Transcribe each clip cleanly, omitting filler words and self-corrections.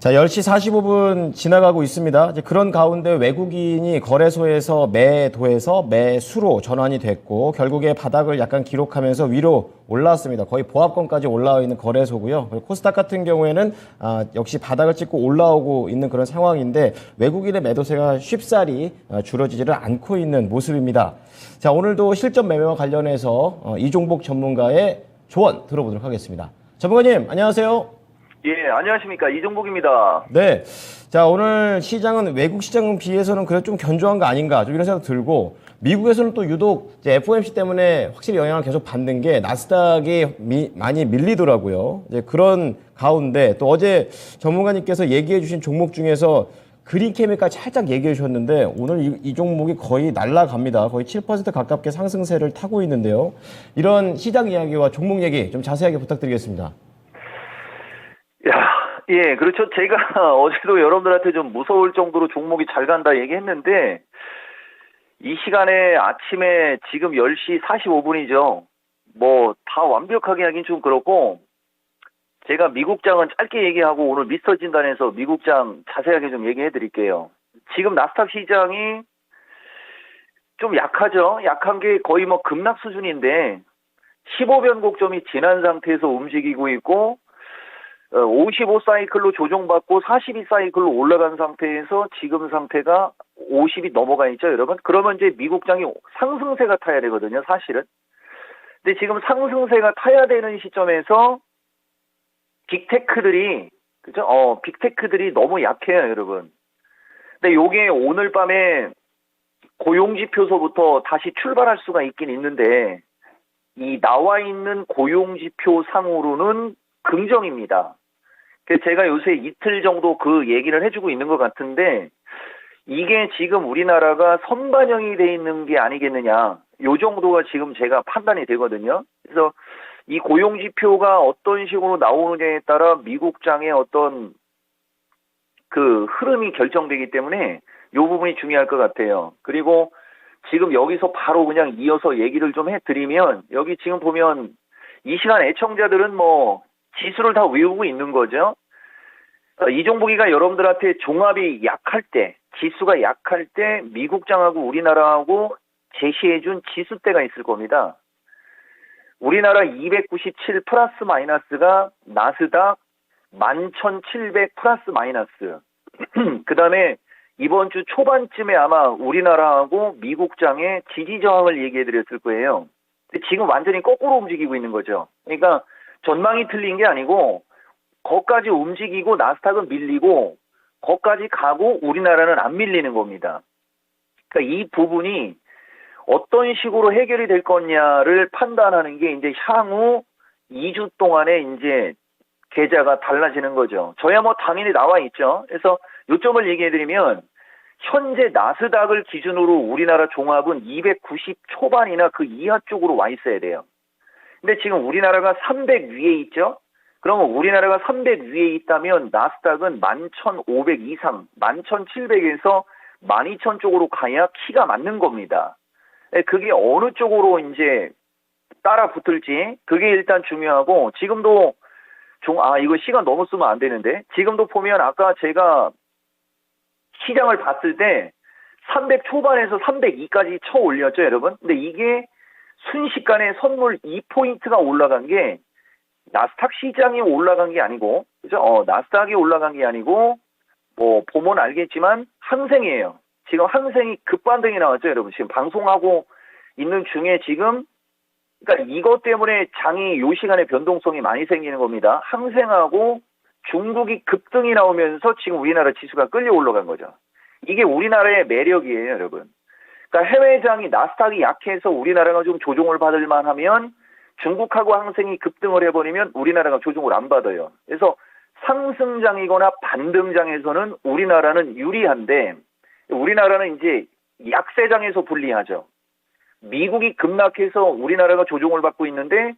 자, 10시 45분 지나가고 있습니다. 이제 그런 가운데 외국인이 거래소에서 매도해서 매수로 전환이 됐고 결국에 바닥을 약간 기록하면서 위로 올라왔습니다. 거의 보합권까지 올라와 있는 거래소고요. 코스닥 같은 경우에는 역시 바닥을 찍고 올라오고 있는 그런 상황인데 외국인의 매도세가 쉽사리 줄어지지를 않고 있는 모습입니다. 자, 오늘도 실전 매매와 관련해서 이종복 전문가의 조언 들어보도록 하겠습니다. 전문가님, 안녕하세요. 예, 안녕하십니까. 이종복입니다. 네. 자, 오늘 시장은 외국 시장에 비해서는 그래도 좀 견조한 거 아닌가, 좀 이런 생각 들고, 미국에서는 또 유독 이제 FOMC 때문에 확실히 영향을 계속 받는 게 나스닥이 많이 밀리더라고요. 이제 그런 가운데 또 어제 전문가님께서 얘기해 주신 종목 중에서 그린케미칼 살짝 얘기해 주셨는데 오늘 이 종목이 거의 날아갑니다. 거의 7% 가깝게 상승세를 타고 있는데요. 이런 시장 이야기와 종목 얘기 좀 자세하게 부탁드리겠습니다. 예, 그렇죠. 제가 어제도 여러분들한테 좀 무서울 정도로 종목이 잘 간다 얘기했는데, 이 시간에 아침에 지금 10시 45분이죠. 뭐, 다 완벽하게 하긴 좀 그렇고, 제가 미국장은 짧게 얘기하고 오늘 미스터 진단에서 미국장 자세하게 좀 얘기해 드릴게요. 지금 나스닥 시장이 좀 약하죠. 약한 게 거의 뭐 급락 수준인데, 15변곡점이 지난 상태에서 움직이고 있고, 55 사이클로 조정받고 42 사이클로 올라간 상태에서 지금 상태가 50이 넘어가 있죠, 여러분. 그러면 이제 미국장이 상승세가 타야 되거든요, 사실은. 근데 지금 상승세가 타야 되는 시점에서 빅테크들이, 그죠? 빅테크들이 너무 약해요, 여러분. 근데 요게 오늘 밤에 고용지표서부터 다시 출발할 수가 있긴 있는데, 이 나와 있는 고용지표 상으로는 긍정입니다. 제가 요새 이틀 정도 그 얘기를 해주고 있는 것 같은데, 이게 지금 우리나라가 선반영이 돼 있는 게 아니겠느냐, 요 정도가 지금 제가 판단이 되거든요. 그래서 이 고용지표가 어떤 식으로 나오느냐에 따라 미국장의 어떤 그 흐름이 결정되기 때문에 요 부분이 중요할 것 같아요. 그리고 지금 여기서 바로 그냥 이어서 얘기를 좀 해드리면, 여기 지금 보면 이 시간 애청자들은 뭐 지수를 다 외우고 있는 거죠. 이종복이가 여러분들한테 종합이 약할 때, 지수가 약할 때 미국장하고 우리나라하고 제시해준 지수대가 있을 겁니다. 우리나라 297 플러스 마이너스가 나스닥 11,700 플러스 마이너스. 그 다음에 이번 주 초반쯤에 아마 우리나라하고 미국장의 지지 저항을 얘기해 드렸을 거예요. 근데 지금 완전히 거꾸로 움직이고 있는 거죠. 그러니까 전망이 틀린 게 아니고 거기까지 움직이고 나스닥은 밀리고 거기까지 가고 우리나라는 안 밀리는 겁니다. 그러니까 이 부분이 어떤 식으로 해결이 될 거냐를 판단하는 게 이제 향후 2주 동안에 이제 계좌가 달라지는 거죠. 저야 뭐 당연히 나와 있죠. 그래서 요점을 얘기해 드리면 현재 나스닥을 기준으로 우리나라 종합은 290 초반이나 그 이하 쪽으로 와 있어야 돼요. 근데 지금 우리나라가 300 위에 있죠. 그러면 우리나라가 300 위에 있다면 나스닥은 11,500 이상, 11,700에서 12,000 쪽으로 가야 키가 맞는 겁니다. 그게 어느 쪽으로 이제 따라 붙을지 그게 일단 중요하고, 지금도 이거 시간 너무 쓰면 안 되는데, 지금도 보면 아까 제가 시장을 봤을 때 300 초반에서 302까지 쳐 올렸죠, 여러분. 근데 이게 순식간에 선물 2포인트가 올라간 게 나스닥 시장이 올라간 게 아니고, 그죠? 나스닥이 올라간 게 아니고, 뭐, 보면 알겠지만, 항생이에요. 지금 항생이 급반등이 나왔죠, 여러분. 지금 방송하고 있는 중에 지금, 그러니까 이것 때문에 장이 요 시간에 변동성이 많이 생기는 겁니다. 항생하고 중국이 급등이 나오면서 지금 우리나라 지수가 끌려 올라간 거죠. 이게 우리나라의 매력이에요, 여러분. 그러니까 해외장이 나스닥이 약해서 우리나라가 좀 조종을 받을 만하면 중국하고 항생이 급등을 해버리면 우리나라가 조종을 안 받아요. 그래서 상승장이거나 반등장에서는 우리나라는 유리한데, 우리나라는 이제 약세장에서 불리하죠. 미국이 급락해서 우리나라가 조종을 받고 있는데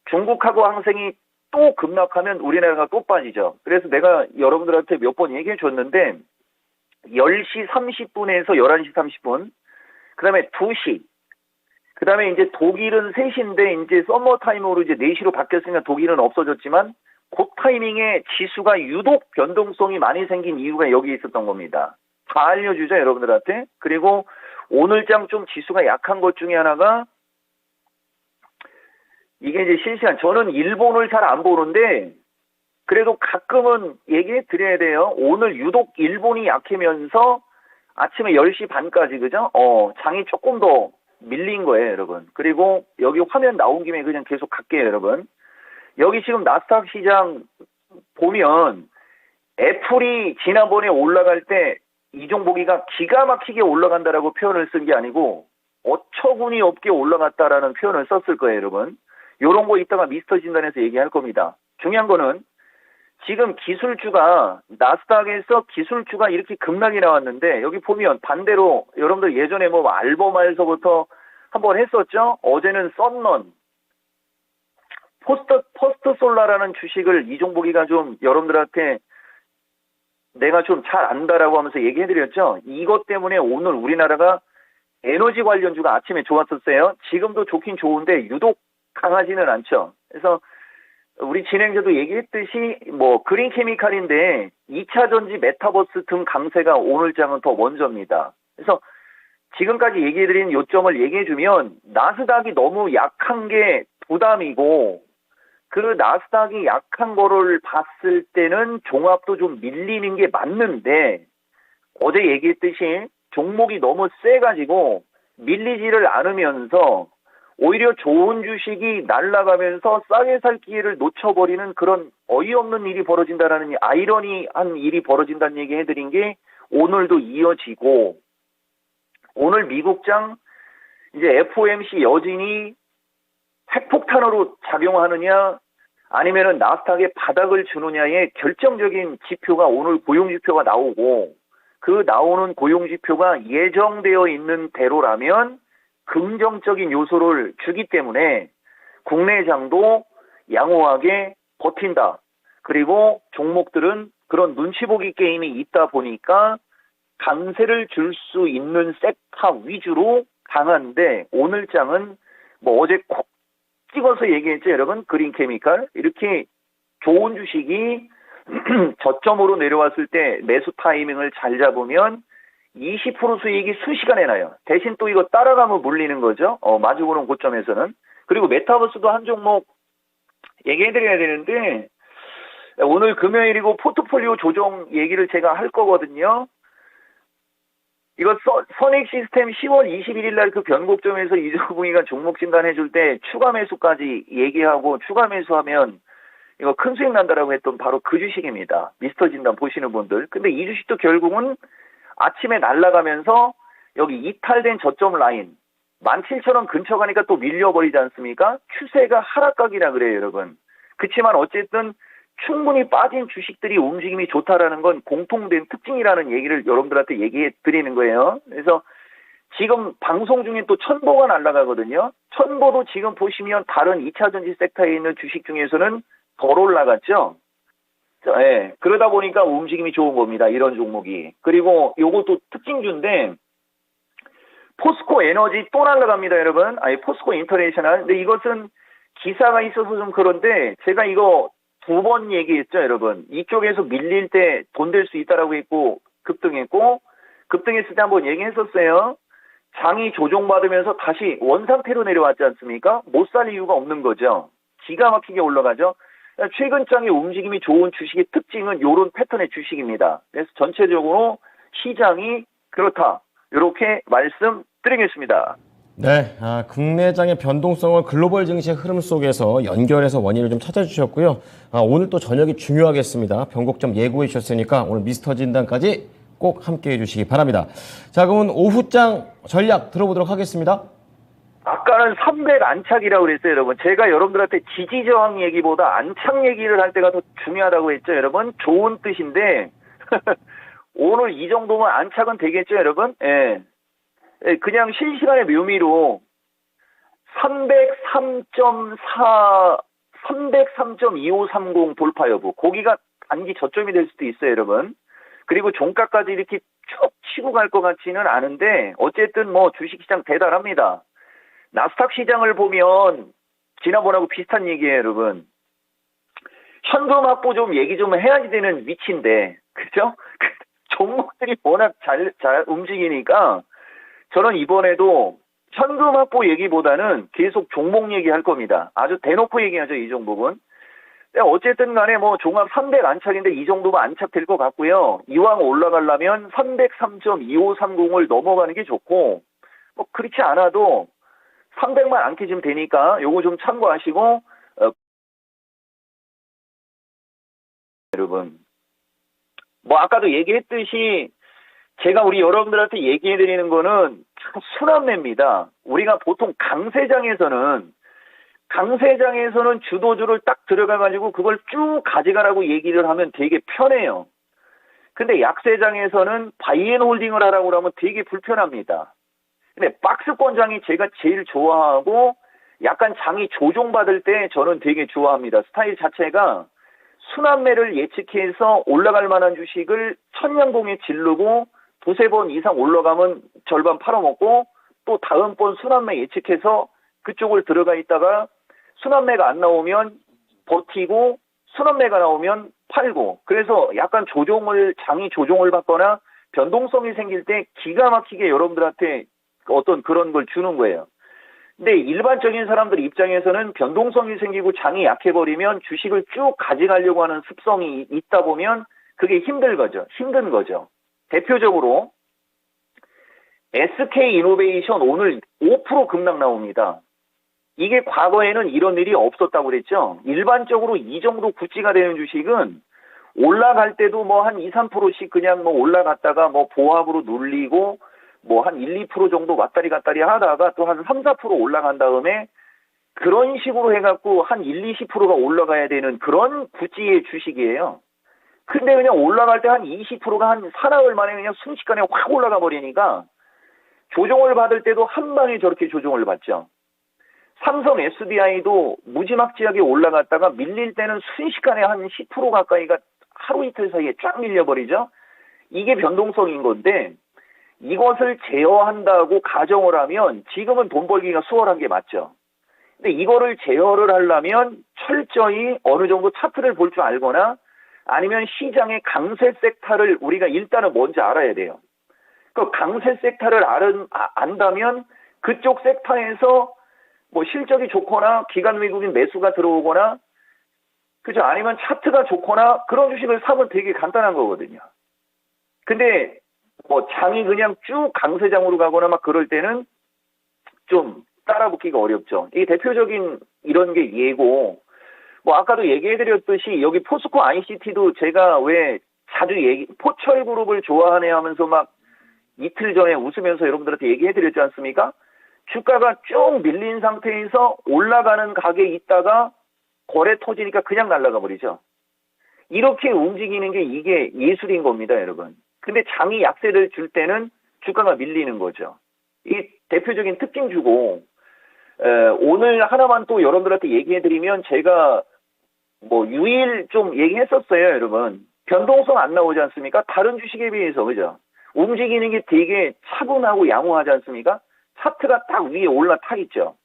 중국하고 항생이 또 급락하면 우리나라가 또 빠지죠. 그래서 내가 여러분들한테 몇 번 얘기해 줬는데 10시 30분에서 11시 30분, 그 다음에 2시, 그 다음에 이제 독일은 3시인데 이제 서머 타임으로 이제 4시로 바뀌었으니까 독일은 없어졌지만 그 타이밍에 지수가 유독 변동성이 많이 생긴 이유가 여기 있었던 겁니다. 다 알려주죠, 여러분들한테. 그리고 오늘장 좀 지수가 약한 것 중에 하나가 이게 이제 실시간, 저는 일본을 잘 안 보는데 그래도 가끔은 얘기해 드려야 돼요. 오늘 유독 일본이 약하면서 아침에 10시 반까지, 그죠? 장이 조금 더 밀린 거예요, 여러분. 그리고 여기 화면 나온 김에 그냥 계속 갈게요, 여러분. 여기 지금 나스닥 시장 보면 애플이 지난번에 올라갈 때 이종복이가 기가 막히게 올라간다라고 표현을 쓴 게 아니고 어처구니 없게 올라갔다라는 표현을 썼을 거예요, 여러분. 요런 거 이따가 미스터 진단에서 얘기할 겁니다. 중요한 거는 지금 기술주가, 나스닥에서 기술주가 이렇게 급락이 나왔는데 여기 보면 반대로 여러분들 예전에 뭐 알버마에서부터 한번 했었죠. 어제는 썬런, 퍼스트 솔라라는 주식을 이종복이가 좀 여러분들한테 내가 좀 잘 안다라고 하면서 얘기해드렸죠. 이것 때문에 오늘 우리나라가 에너지 관련주가 아침에 좋았었어요. 지금도 좋긴 좋은데 유독 강하지는 않죠. 그래서 우리 진행자도 얘기했듯이 뭐 그린 케미칼인데 2차 전지 메타버스 등 강세가 오늘장은 더 먼저입니다. 그래서 지금까지 얘기해드린 요점을 얘기해주면 나스닥이 너무 약한 게 부담이고 그 나스닥이 약한 거를 봤을 때는 종합도 좀 밀리는 게 맞는데 어제 얘기했듯이 종목이 너무 세가지고 밀리지를 않으면서 오히려 좋은 주식이 날아가면서 싸게 살 기회를 놓쳐버리는 그런 어이없는 일이 벌어진다라는 아이러니한 일이 벌어진다는 얘기 해드린 게 오늘도 이어지고 오늘 미국장 이제 FOMC 여진이 핵폭탄으로 작용하느냐 아니면은 나스닥에 바닥을 주느냐의 결정적인 지표가 오늘 고용지표가 나오고 그 나오는 고용지표가 예정되어 있는 대로라면 긍정적인 요소를 주기 때문에 국내장도 양호하게 버틴다. 그리고 종목들은 그런 눈치 보기 게임이 있다 보니까 강세를 줄 수 있는 섹터 위주로 강한데 오늘 장은 뭐 어제 콕 찍어서 얘기했죠, 여러분. 그린 케미칼. 이렇게 좋은 주식이 저점으로 내려왔을 때 매수 타이밍을 잘 잡으면 20% 수익이 순식간에 나요. 대신 또 이거 따라가면 물리는 거죠. 마주보는 고점에서는. 그리고 메타버스도 한 종목 얘기해드려야 되는데 오늘 금요일이고 포트폴리오 조정 얘기를 제가 할 거거든요. 이거 선익 시스템 10월 21일 날 그 변곡점에서 이종붕이가 종목 진단해줄 때 추가 매수까지 얘기하고 추가 매수하면 이거 큰 수익 난다라고 했던 바로 그 주식입니다. 미스터 진단 보시는 분들. 근데 이 주식도 결국은 아침에 날아가면서 여기 이탈된 저점 라인 17,000원 근처 가니까 또 밀려버리지 않습니까? 추세가 하락각이라 그래요, 여러분. 그치만 어쨌든 충분히 빠진 주식들이 움직임이 좋다라는 건 공통된 특징이라는 얘기를 여러분들한테 얘기해 드리는 거예요. 그래서 지금 방송 중에 또 천보가 날아가거든요. 천보도 지금 보시면 다른 2차 전지 섹터에 있는 주식 중에서는 덜 올라갔죠. 예, 그러다 보니까 움직임이 좋은 겁니다. 이런 종목이. 그리고 요것도 특징주인데 포스코 에너지 또 날아갑니다, 여러분. 포스코 인터내셔널. 근데 이것은 기사가 있어서 좀 그런데 제가 이거 2번 얘기했죠, 여러분. 이쪽에서 밀릴 때 돈 될 수 있다라고 했고 급등했고 급등했을 때 한번 얘기했었어요. 장이 조정받으면서 다시 원상태로 내려왔지 않습니까? 못 살 이유가 없는 거죠. 기가 막히게 올라가죠. 최근 장의 움직임이 좋은 주식의 특징은 이런 패턴의 주식입니다. 그래서 전체적으로 시장이 그렇다. 이렇게 말씀드리겠습니다. 네, 국내장의 변동성을 글로벌 증시의 흐름 속에서 연결해서 원인을 좀 찾아주셨고요. 오늘 또 저녁이 중요하겠습니다. 변곡점 예고해 주셨으니까 오늘 미스터 진단까지 꼭 함께해 주시기 바랍니다. 자, 그러면 오후장 전략 들어보도록 하겠습니다. 아까는 300 안착이라고 그랬어요, 여러분. 제가 여러분들한테 지지저항 얘기보다 안착 얘기를 할 때가 더 중요하다고 했죠, 여러분. 좋은 뜻인데 오늘 이 정도면 안착은 되겠죠, 여러분? 예. 그냥 실시간의 묘미로 303.4, 303.2530 돌파 여부. 거기가 단기 저점이 될 수도 있어요, 여러분. 그리고 종가까지 이렇게 쭉 치고 갈 것 같지는 않은데 어쨌든 뭐 주식시장 대단합니다. 나스닥 시장을 보면 지난번하고 비슷한 얘기예요, 여러분. 현금 확보 좀 얘기 좀 해야지 되는 위치인데, 그죠? 종목들이 워낙 잘 움직이니까 저는 이번에도 현금 확보 얘기보다는 계속 종목 얘기할 겁니다. 아주 대놓고 얘기하죠, 이 종목은. 어쨌든 간에 뭐 종합 300 안착인데 이 정도면 안착될 것 같고요. 이왕 올라가려면 303.2530을 넘어가는 게 좋고, 뭐 그렇지 않아도 300만 안 깨지면 되니까 요거 좀 참고하시고, 여러분. 뭐 아까도 얘기했듯이 제가 우리 여러분들한테 얘기해 드리는 거는 순환매입니다. 우리가 보통 강세장에서는 주도주를 딱 들어가 가지고 그걸 쭉 가져가라고 얘기를 하면 되게 편해요. 근데 약세장에서는 바이앤홀딩을 하라고 하면 되게 불편합니다. 근데 박스권장이 제가 제일 좋아하고 약간 장이 조종받을 때 저는 되게 좋아합니다. 스타일 자체가 순환매를 예측해서 올라갈 만한 주식을 천냥봉에 지르고 두세 번 이상 올라가면 절반 팔아먹고 또 다음번 순환매 예측해서 그쪽을 들어가 있다가 순환매가 안 나오면 버티고 순환매가 나오면 팔고, 그래서 약간 장이 조종을 받거나 변동성이 생길 때 기가 막히게 여러분들한테 어떤 그런 걸 주는 거예요. 근데 일반적인 사람들 입장에서는 변동성이 생기고 장이 약해버리면 주식을 쭉 가져가려고 하는 습성이 있다 보면 그게 힘든 거죠. 대표적으로 SK이노베이션 오늘 5% 급락 나옵니다. 이게 과거에는 이런 일이 없었다고 그랬죠. 일반적으로 이 정도 구찌가 되는 주식은 올라갈 때도 뭐 한 2, 3%씩 그냥 뭐 올라갔다가 뭐 보합으로 눌리고 뭐 한 1, 2% 정도 왔다리 갔다리 하다가 또 한 3, 4% 올라간 다음에 그런 식으로 해갖고 한 1, 20%가 올라가야 되는 그런 구찌의 주식이에요. 근데 그냥 올라갈 때 한 20%가 한 사나흘 만에 그냥 순식간에 확 올라가 버리니까 조정을 받을 때도 한 방에 저렇게 조정을 받죠. 삼성 SDI도 무지막지하게 올라갔다가 밀릴 때는 순식간에 한 10% 가까이가 하루 이틀 사이에 쫙 밀려버리죠. 이게 변동성인 건데 이것을 제어한다고 가정을 하면 지금은 돈 벌기가 수월한 게 맞죠. 근데 이거를 제어를 하려면 철저히 어느 정도 차트를 볼 줄 알거나 아니면 시장의 강세 섹터를 우리가 일단은 먼저 알아야 돼요. 그 강세 섹터를 안다면 그쪽 섹터에서 뭐 실적이 좋거나 기관 외국인 매수가 들어오거나 그죠? 아니면 차트가 좋거나 그런 주식을 사면 되게 간단한 거거든요. 근데 뭐 장이 그냥 쭉 강세장으로 가거나 막 그럴 때는 좀 따라붙기가 어렵죠. 이게 대표적인 이런 게 예고, 뭐 아까도 얘기해드렸듯이 여기 포스코 ICT도 제가 왜 자주 포철그룹을 좋아하네 하면서 막 이틀 전에 웃으면서 여러분들한테 얘기해드렸지 않습니까? 주가가 쭉 밀린 상태에서 올라가는 가게에 있다가 거래 터지니까 그냥 날아가 버리죠. 이렇게 움직이는 게 이게 예술인 겁니다, 여러분. 근데 장이 약세를 줄 때는 주가가 밀리는 거죠. 이 대표적인 특징주고, 오늘 하나만 또 여러분들한테 얘기해드리면 제가 뭐 유일 좀 얘기했었어요, 여러분. 변동성 안 나오지 않습니까? 다른 주식에 비해서, 그죠? 움직이는 게 되게 차분하고 양호하지 않습니까? 차트가 딱 위에 올라타 있죠.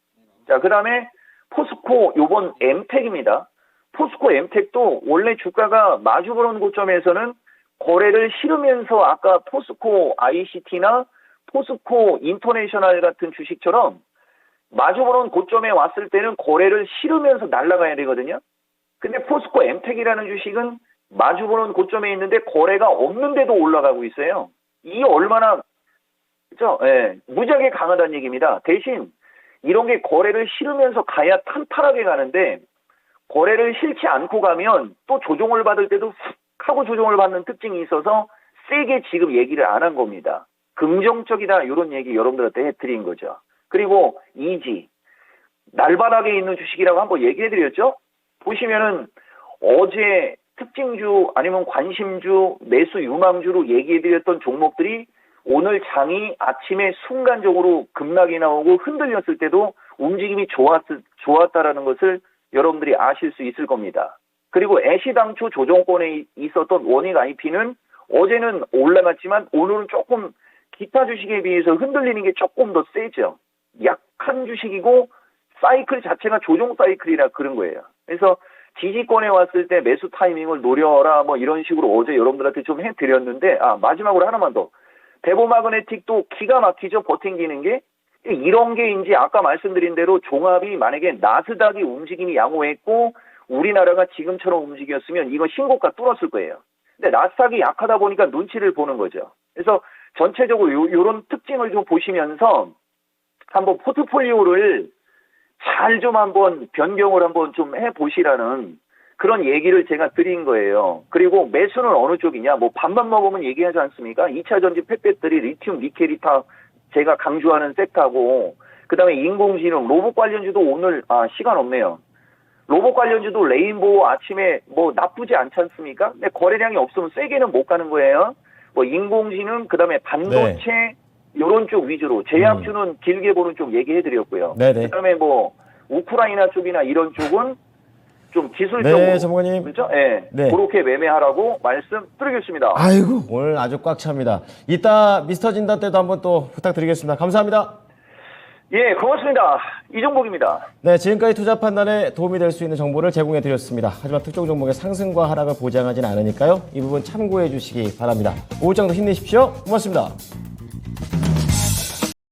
자, 그 다음에 포스코 요번 엠텍입니다. 포스코 엠텍도 원래 주가가 마주보는 고점에서는 거래를 실으면서 아까 포스코 ICT나 포스코 인터내셔널 같은 주식처럼 마주보는 고점에 왔을 때는 거래를 실으면서 날아가야 되거든요. 근데 포스코 엠텍이라는 주식은 마주보는 고점에 있는데 거래가 없는데도 올라가고 있어요. 이게 얼마나 그죠? 예, 무지하게 강하다는 얘기입니다. 대신 이런 게 거래를 실으면서 가야 탄탄하게 가는데 거래를 실지 않고 가면 또 조정을 받을 때도 훅 하고 조정을 받는 특징이 있어서 세게 지금 얘기를 안 한 겁니다. 긍정적이다 이런 얘기 여러분들한테 해드린 거죠. 그리고 이지 날바닥에 있는 주식이라고 한번 얘기해드렸죠. 보시면은 어제 특징주 아니면 관심주 매수 유망주로 얘기해드렸던 종목들이 오늘 장이 아침에 순간적으로 급락이 나오고 흔들렸을 때도 움직임이 좋았다라는 것을 여러분들이 아실 수 있을 겁니다. 그리고 애시당초 조정권에 있었던 원익 IP는 어제는 올라갔지만 오늘은 조금 기타 주식에 비해서 흔들리는 게 조금 더 세죠. 약한 주식이고 사이클 자체가 조정 사이클이라 그런 거예요. 그래서 지지권에 왔을 때 매수 타이밍을 노려라 뭐 이런 식으로 어제 여러분들한테 좀 해드렸는데 마지막으로 하나만 더. 대보마그네틱도 기가 막히죠. 버팅기는 게. 이런 게 이제 아까 말씀드린 대로 종합이 만약에 나스닥이 움직임이 양호했고 우리나라가 지금처럼 움직였으면 이건 신고가 뚫었을 거예요. 근데 나스닥이 약하다 보니까 눈치를 보는 거죠. 그래서 전체적으로 요런 특징을 좀 보시면서 한번 포트폴리오를 잘 좀 한번 변경을 한번 좀 해보시라는 그런 얘기를 제가 드린 거예요. 그리고 매수는 어느 쪽이냐, 뭐 밥만 먹으면 얘기하지 않습니까? 2차 전지 펫배터리, 리튬, 니켈이 다 제가 강조하는 섹터고, 그 다음에 인공지능, 로봇 관련주도 오늘, 시간 없네요. 로봇 관련주도 레인보우 아침에 뭐 나쁘지 않지 않습니까? 근데 거래량이 없으면 세게는 못 가는 거예요. 뭐 인공지능, 그 다음에 반도체, 요런 쪽 위주로, 제약주는 길게 보는 쪽 얘기해드렸고요. 네네. 그 다음에 뭐, 우크라이나 쪽이나 이런 쪽은 좀 기술적으로. 네, 전문가님. 그렇죠? 예. 네. 그렇게 매매하라고 말씀드리겠습니다. 아이고, 오늘 아주 꽉 찹니다. 이따 미스터 진단 때도 한번 또 부탁드리겠습니다. 감사합니다. 예, 고맙습니다. 이종복입니다. 네, 지금까지 투자 판단에 도움이 될 수 있는 정보를 제공해 드렸습니다. 하지만 특정 종목의 상승과 하락을 보장하진 않으니까요. 이 부분 참고해 주시기 바랍니다. 오후장도 힘내십시오. 고맙습니다.